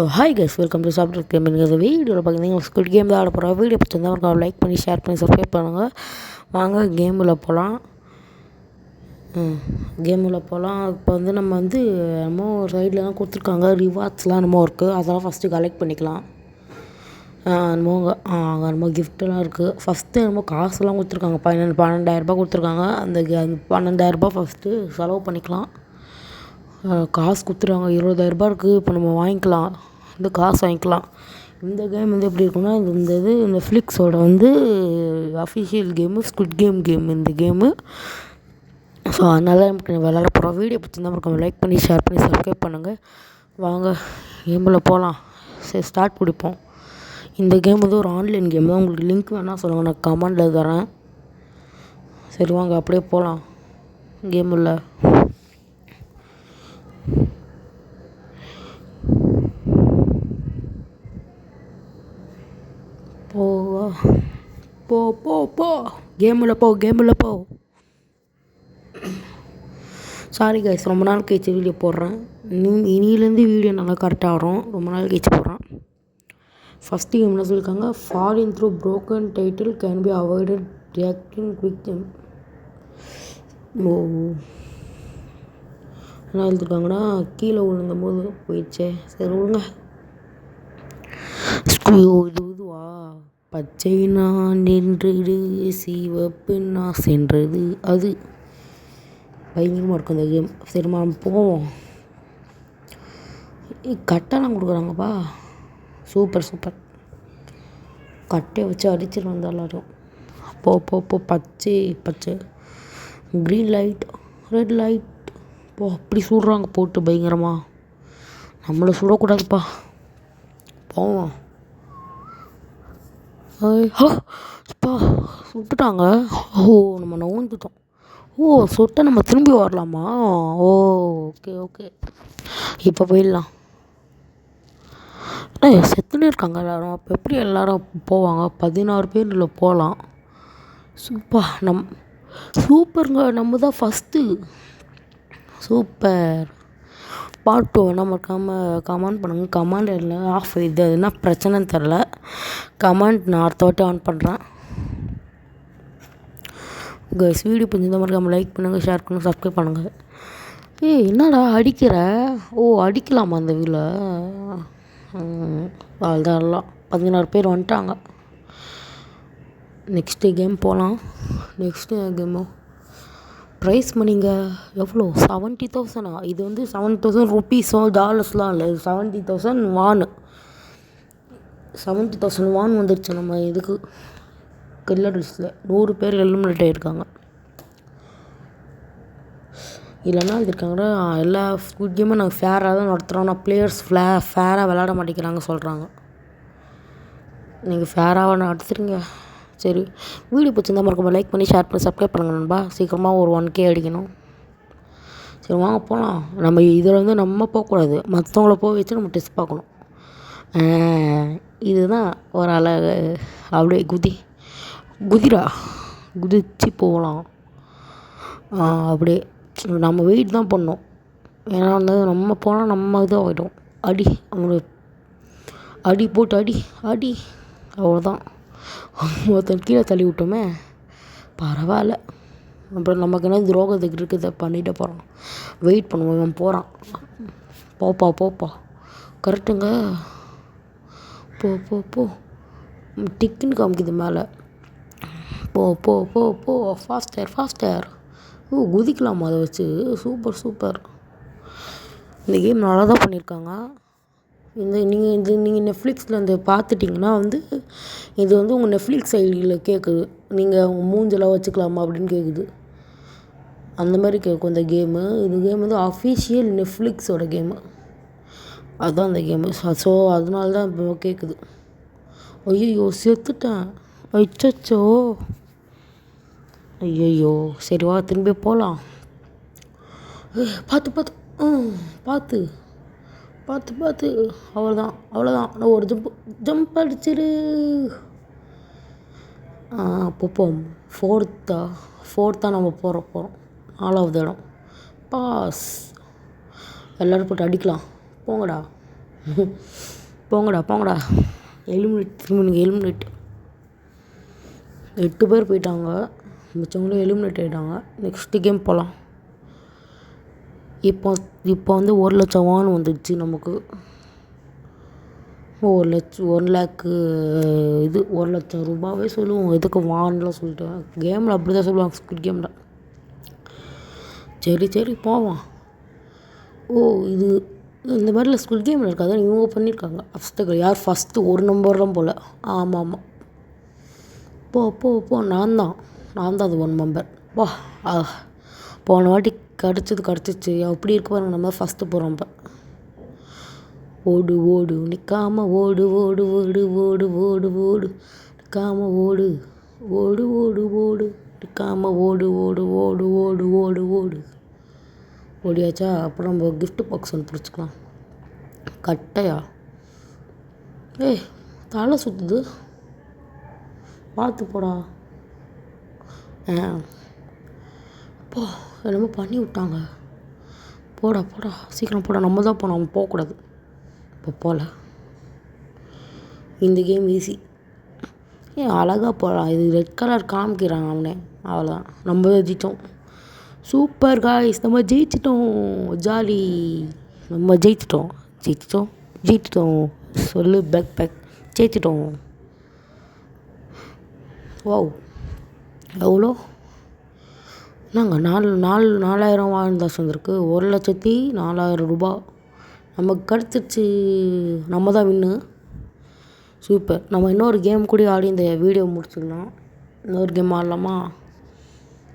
Hi guys, welcome to software gaming. இந்த வீடியோவில் பார்த்தீங்கன்னா ஸ்குட் கேம் தான் ஆட போகிறோம். வீடியோ பிடிச்சிருந்தா ஒரு லைக் பண்ணி ஷேர் பண்ணி சப்ஸ்கிரைப் பண்ணுங்கள். வாங்க கேமில் போகலாம். இப்போ நம்ம நம்ம சைட்லலாம் கொடுத்துருக்காங்க ரிவார்ட்ஸ்லாம் நம்ம இருக்குது. அதெல்லாம் ஃபஸ்ட்டு கலெக்ட் பண்ணிக்கலாம். நம்ம கிஃப்ட்டெல்லாம் இருக்குது. ஃபஸ்ட்டு நம்ம காசுலாம் கொடுத்துருக்காங்க. 12,000 கொடுத்துருக்காங்க. அந்த 12,000 ஃபஸ்ட்டு செலவு பண்ணிக்கலாம். காசு கொடுத்துருவாங்க. 20,000 இருக்குது. இப்போ நம்ம வாங்கிக்கலாம், காசு வாங்கிக்கலாம். இந்த கேம் எப்படி இருக்குன்னா, இந்த நெட்ஃப்ளிக்ஸோட அஃபிஷியல் கேமு ஸ்குட் கேம் இந்த கேமு. ஸோ அதனால நமக்கு விளாட போகிறோம். வீடியோ பிடிச்சிருந்தா நமக்கு லைக் பண்ணி ஷேர் பண்ணி சப்ஸ்கிரைப் பண்ணுங்கள். வாங்க கேமில் போகலாம். சரி, ஸ்டார்ட் பிடிப்போம். இந்த கேம் ஒரு ஆன்லைன் கேம் தான். உங்களுக்கு லிங்க் வேணால் சொல்லுங்கள், நான் கமெண்டில் தரேன். சரி வாங்க அப்படியே போகலாம் கேமில். போ கேமில் போ. சாரி கைஸ், ரொம்ப நாள் கழிச்சு வீடியோ போடுறேன். இனியிலேருந்து வீடியோ நல்லா கரெக்டாக வரும். ரொம்ப நாள் கழிச்சு போடுறேன். ஃபஸ்ட்டு கேம் என்ன சொல்லியிருக்காங்க, falling through broken title can be avoided reacting quick game. என்ன எழுதிருக்காங்கன்னா, கீழே விழுந்தும் போது போயிடுச்சே. சரி விழுங்க. இதுவா, பச்சை நான் நின்றது சிவப்பு நான் சென்றது, அது பயங்கரமாக இருக்கும் அந்த கேம். சரிம்மா நம்ம போவோம். கட்டைலாம் கொடுக்குறாங்கப்பா. சூப்பர். கட்டையை வச்சு அடிச்சுட்டு வந்தால் எல்லாரும். போ பச்சை க்ரீன் லைட் ரெட் லைட். அப்படி சுடுறாங்க போட்டு பயங்கரமாக. நம்மளை சுடக்கூடாதுப்பா. போவோம். சுட்டுட்டாங்க. நம்ம நோந்துட்டோம். சுட்ட நம்ம திரும்பி வரலாமா? ஓகே. இப்போ போயிடலாம். செத்துனே இருக்காங்க எல்லோரும். அப்போ எப்படி எல்லோரும் போவாங்க? 16 பேரில் போகலாம். சூப்பருங்க. நம்ம தான் ஃபஸ்ட்டு. சூப்பர். பார்ட் 2 வேணால் மறக்காமல் கமெண்ட் பண்ணுங்கள். கமெண்ட் இல்லை ஆஃப் இது என்ன பிரச்சனைன்னு தெரில. கமெண்ட் நான் அடுத்த வாட்டி ஆன் பண்ணுறேன். கைஸ், வீடியோ பிடிச்சிருந்தா மறக்காமல் லைக் பண்ணுங்கள், ஷேர் பண்ணுங்கள், சப்ஸ்கிரைப் பண்ணுங்கள். என்னடா அடிக்கிற? அடிக்கலாமா அந்த வீடில்? அவ்வளோதான். 16 பேர் வந்துட்டாங்க. நெக்ஸ்ட்டு கேம் போகலாம். நெக்ஸ்ட்டு கேமு ப்ரைஸ் மணிங்க எவ்வளோ? 70,000. இது 7,000 ருப்பீஸோ டாலர்ஸ்லாம் இல்லை. 70,000 வான். 70,000 வான் வந்துடுச்சு நம்ம இதுக்கு. கில்லர்ஸில் 100 பேர் எலிமினேட் ஆகியிருக்காங்க. இல்லைன்னா இருக்காங்க எல்லா குட் கேமும் நாங்கள் ஃபேராக தான் நடத்துகிறோம். ஆனால் பிளேயர்ஸ் ஃபேராக விளாட மாட்டேங்கிறாங்க சொல்கிறாங்க. நீங்கள் ஃபேராக நடத்துகிறீங்க. சரி, வீடியோ பிடிச்சிருந்தா மறக்காம லைக் பண்ணி ஷேர் பண்ணி சப்ஸ்கிரைப் பண்ணுங்கள் நண்பா. சீக்கிரமாக ஒரு 1K அடிக்கணும். சரி வாங்க போகலாம். நம்ம இதில் நம்ம போகக்கூடாது, மற்றவங்கள போக வச்சு நம்ம டெஸ்ட் பார்க்கணும். இதுதான் ஒரு அழகு. அப்படியே குதிச்சு போகலாம். அப்படியே நம்ம வெயிட் தான் பண்ணோம். ஏன்னா நம்ம போனால் நம்ம இதாக ஆகிடும். அடி போட்டு அடி அவ்வளோதான். ஒருத்தன் கீழே தள்ளி விட்டோமே, பரவாயில்ல. அப்புறம் நமக்கு என்ன துரோகத்துக்கு இருக்குது, பண்ணிட்டு போகிறான். வெயிட் பண்ணுவோம். இவன் போகிறான். போப்பா கரெக்டுங்க. போ டிக்குன்னு காமிக்குது மேலே. போ ஃபாஸ்டர். குதிக்கலாமா அதை வச்சு? சூப்பர். இந்த கேம் நல்லா தான் பண்ணியிருக்காங்க. நீங்கள் நெட்ஃப்ளிக்ஸில் பார்த்துட்டிங்கன்னா இது உங்கள் நெட்ஃப்ளிக்ஸ் ஐடியில் கேட்குது. நீங்கள் உங்கள் மூஞ்செல்லாம் வச்சுக்கலாமா அப்படின்னு கேட்குது. அந்த மாதிரி கேட்கும் இந்த கேமு. இந்த கேம் அஃபிஷியல் நெட்ஃப்ளிக்ஸோட கேமு. அதுதான் அந்த கேமு. ஸோ அதனால தான் இப்போ கேட்குது. ஐயோ செத்துட்டேன். அச்சோ. ஐயோ. சரி வா திரும்பி போகலாம். பார்த்து அவ்வளோதான். நான் ஒரு ஜம்ப் அடிச்சிரு. போப்போம். ஃபோர்த்தாக நம்ம போகிறோம். 4வது இடம். பாஸ். எல்லோரும் போட்டு அடிக்கலாம். போங்கடா. போங்கடா எலிமினேட், திரும்ப எலிமினேட். 8 பேர் போயிட்டாங்க, மிச்சவங்களும் எலிமினேட் ஆகிட்டாங்க. நெக்ஸ்ட்டு கேம் போகலாம். இப்போ வந்து 1,00,000 வான் வந்துடுச்சு நமக்கு. 1,00,000 இது 1,00,000 ரூபாவே சொல்லுவோம், எதுக்கு வான்லாம் சொல்லிட்டு. கேமில் அப்படி தான் சொல்லுவாங்க, ஸ்குவிட் கேமில். சரி போவோம். இது இந்த மாதிரிலாம் ஸ்குவிட் கேமில் இருக்காது, இவங்க பண்ணியிருக்காங்க. யார் ஃபஸ்ட்டு 1 நம்பர்லாம் போல். ஆமாம். போ நான் தான் அது 1 நம்பர். போன வாட்டி கிடச்சிச்சு. அப்படி இருக்க பாருங்க, நம்ம ஃபஸ்ட்டு போகிறோம். இப்போ ஓடு நிற்காம ஓடு நிற்காம ஓடு நிற்காம ஓடு. ஓடியாச்சா? அப்புறம் நம்ம கிஃப்ட் பாக்ஸ் ஒன்று பிடிச்சிக்கலாம். கட்டையா? தலை சுற்றுது, பார்த்து போடா. போ, என்னமோ பண்ணி விட்டாங்க. போடா சீக்கிரம் போடா. நம்ம தான் போனோம், அவன் போகக்கூடாது. இப்போ போகல. இந்த கேம் ஈஸி. அழகாக போகலாம். இது ரெட் கலர் காமிக்கிறாங்க அவனே, அவ்வளோதான். நம்ம ஜெயித்தோம். சூப்பர் காய்ஸ், நம்ம ஜெயிச்சிட்டோம். ஜாலி. நம்ம ஜெயிச்சிட்டோம். சொல்லு பேக் ஜெயிச்சிட்டோம். எவ்வளோ? நாங்கள் 4,000 வாழ்ந்தாச்சு வந்திருக்கு. 1,04,000 ரூபா நமக்கு கிடச்சிருச்சு. நம்ம தான் வின்னு. சூப்பர். நம்ம இன்னொரு கேம் கூட ஆடி இந்த வீடியோ முடிச்சுக்கலாம். இன்னொரு கேம் ஆடலாமா?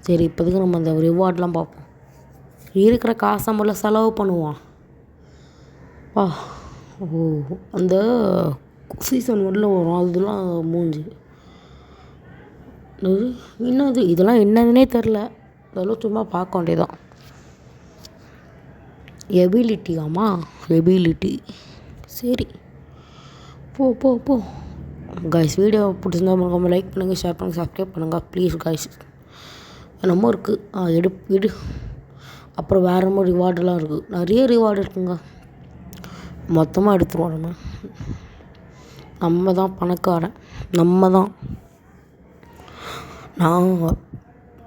சரி, இப்போதைக்கு நம்ம அந்த ரிவார்ட்லாம் பார்ப்போம். இருக்கிற காசை முதல்ல செலவு பண்ணுவோம். அந்த சீசன் 1 வரும், அதெல்லாம் மூஞ்சி இன்னும் இதெல்லாம் என்னதுன்னே தெரில. அதெல்லாம் சும்மா பார்க்க வேண்டியதான். எபிலிட்டி. சரி, போ. காய்ஸ், வீடியோ பிடிச்சிருந்தா மறக்காம லைக் பண்ணுங்கள், ஷேர் பண்ணுங்கள், சப்ஸ்கிரைப் பண்ணுங்கள் ப்ளீஸ் காய்ஸ். என்னமோ இருக்குது, எடு. அப்புறம் வேறு என்னமோ ரிவார்டெல்லாம் இருக்குது, நிறைய ரிவார்டு இருக்குங்க. மொத்தமாக எடுத்துருவோம். நம்ம தான் பணக்காரன். நம்ம தான்.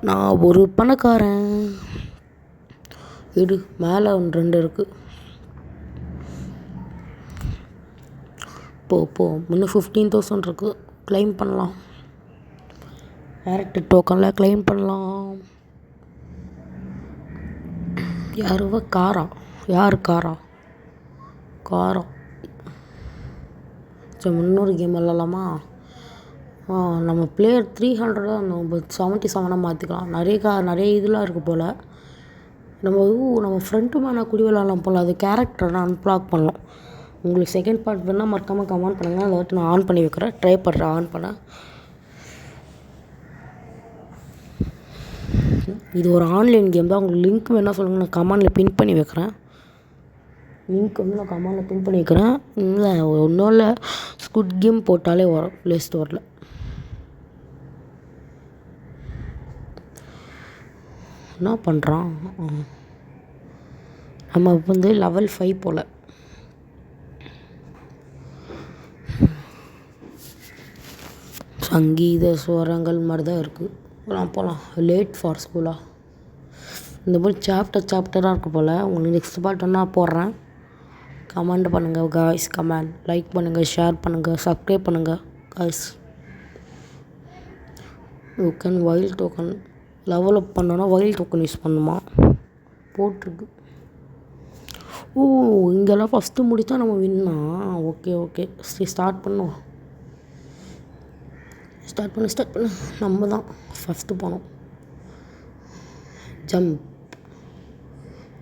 நான் ஒரு பணக்காரன். எடு. மேலே 2 இருக்குது. போ. இன்னும் 15,000 இருக்குது. க்ளைம் பண்ணலாம். டேரக்ட் டோக்கனில் க்ளைம் பண்ணலாம். யார் காரா? சரி, இன்னொரு கேம் விளாடலாமா? நம்ம பிளேயர் 300 நம்ம 77 மாற்றிக்கலாம். நிறைய இதெல்லாம் இருக்குது போல். நம்ம ஃப்ரெண்டு மேலே குடி விளாட்லாம் போல். அது கேரக்டரை நான் அன்பிளாக் பண்ணலாம். உங்களுக்கு செகண்ட் பார்ட் வேணால் மறக்காமல் கமெண்ட் பண்ணுங்கள். அதை வச்சு நான் ஆன் பண்ணி வைக்கிறேன். ட்ரை பண்ணுறேன் ஆன் பண்ண. இது ஒரு ஆன்லைன் கேம் தான். உங்களுக்கு லிங்க் வேணால் சொல்லுங்கள், நான் கமெண்டில் பின் பண்ணி வைக்கிறேன். இல்லை, ஒன்றும் இல்லை, ஸ்குவிட் கேம் போட்டாலே வரும் ப்ளே ஸ்டோரில். என்ன பண்ணுறான்? நம்ம வந்து லெவல் 5 போல். சங்கீத ஸ்வரங்கள் மாதிரி தான் இருக்குது. போகலாம். லேட் ஃபார் ஸ்கூலா? இந்த மாதிரி சாப்டராக இருக்குது போல். உங்களுக்கு நெக்ஸ்ட் பார்ட் நான் போடுறேன். கமெண்ட் பண்ணுங்கள் காய்ஸ். லைக் பண்ணுங்கள், ஷேர் பண்ணுங்கள், சப்ஸ்கிரைப் பண்ணுங்கள் காய்ஸ். வைல்ட் டோக்கன் லெவலப் பண்ணோன்னா வைல்ட் டோக்கன் யூஸ் பண்ணுமா போட்டிருக்கு. இங்கெல்லாம் ஃபஸ்ட்டு முடித்தா நம்ம வின்னா. ஓகே. சரி, ஸ்டார்ட் பண்ணுவோம். ஸ்டார்ட் பண்ணு. நம்ம தான் ஃபஸ்ட்டு போனோம். ஜம்ப்.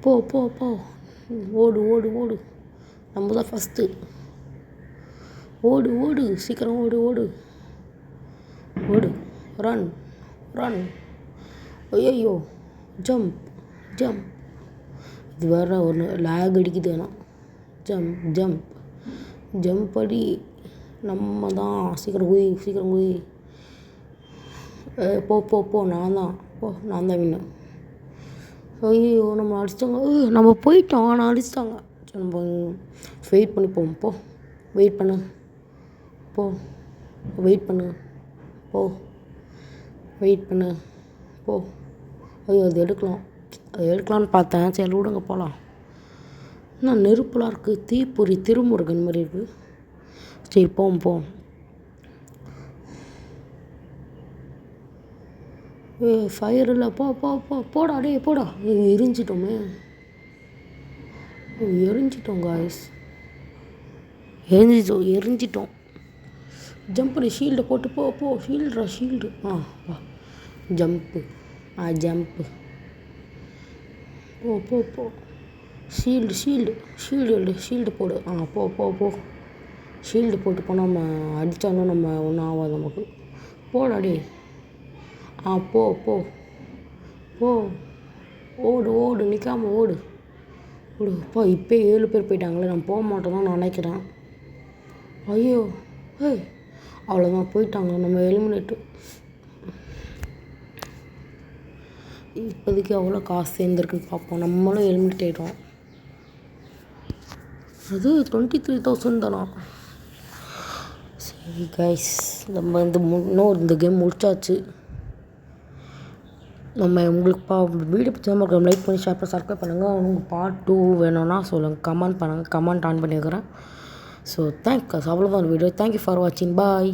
போ. ஓடு. நம்ம தான் ஃபஸ்ட்டு. ஓடு. சீக்கிரம் ஓடு. ரன். ஐயோ, ஜம்ப். இது வேறு ஒன்று லேக் அடிக்குது. ஆனால் ஜம்ப் அடி. நம்ம தான். சீக்கிரம் குதி. போ. நான் தான் வின்னு. ஐயோ, நம்ம அடிச்சிட்டாங்க. நம்ம போயிட்டோம், ஆனால் அடிச்சிட்டாங்க. நம்ம வெயிட் பண்ணி போவோம். போ, வெயிட் பண்ணு, போ, வெயிட் பண்ணு, போ, வெயிட் பண்ணு, போ. ஐயோ அது எடுக்கலான்னு பார்த்தேன். சரி விடுங்க போகலாம். என்ன நெருப்புலாம் இருக்குது, தீப்பொறி திருமுருகன் மாதிரி இருக்குது. சரி போவோம். ஃபயர் இல்லை, போடா டே போடா. எரிஞ்சிட்டோம் காய்ஸ், எரிஞ்சிட்டோம். ஜம்ப்பு ஷீல்டை போட்டு போ. ஷீல்டு ஜம்ப்பு போ. ஷீல்டு போடு. போ. ஷீல்டு போட்டு போனால் நம்ம அடித்தாலும் நம்ம ஒன்றும் ஆகாது நமக்கு. போடா டே. போ. ஓடு நிற்காம ஓடுப்பா. இப்போ 7 பேர் போயிட்டாங்களே, நான் போக மாட்டோம் தான் நான் நினைக்கிறேன். ஐயோ அவ்வளோதான், போயிட்டாங்க. நம்ம எலிமினேட்டு. இப்போதைக்கு எவ்வளோ காசு சேர்ந்துருக்குன்னு பார்ப்போம். நம்மளும் எலிமினேட் ஆகிட்டோம். அது 23,000 தானா? சரி கைஸ், நம்ம இந்த கேம் முடிச்சாச்சு. நம்ம உங்களுக்கு வீடியோ பிடிச்சா லைக் பண்ணி ஷேர் பண்ணி சப்ஸ்கிரைப் பண்ணுங்கள். உங்களுக்கு பார்ட் 2 வேணும்னா சொல்லுங்கள், கமெண்ட் பண்ணுங்கள். கமெண்ட் ஆன் பண்ணி வைக்கிறேன். ஸோ தேங்க்ஸ், அவ்வளோதான் வீடியோ. தேங்க்யூ ஃபார் வாட்சிங். பாய்.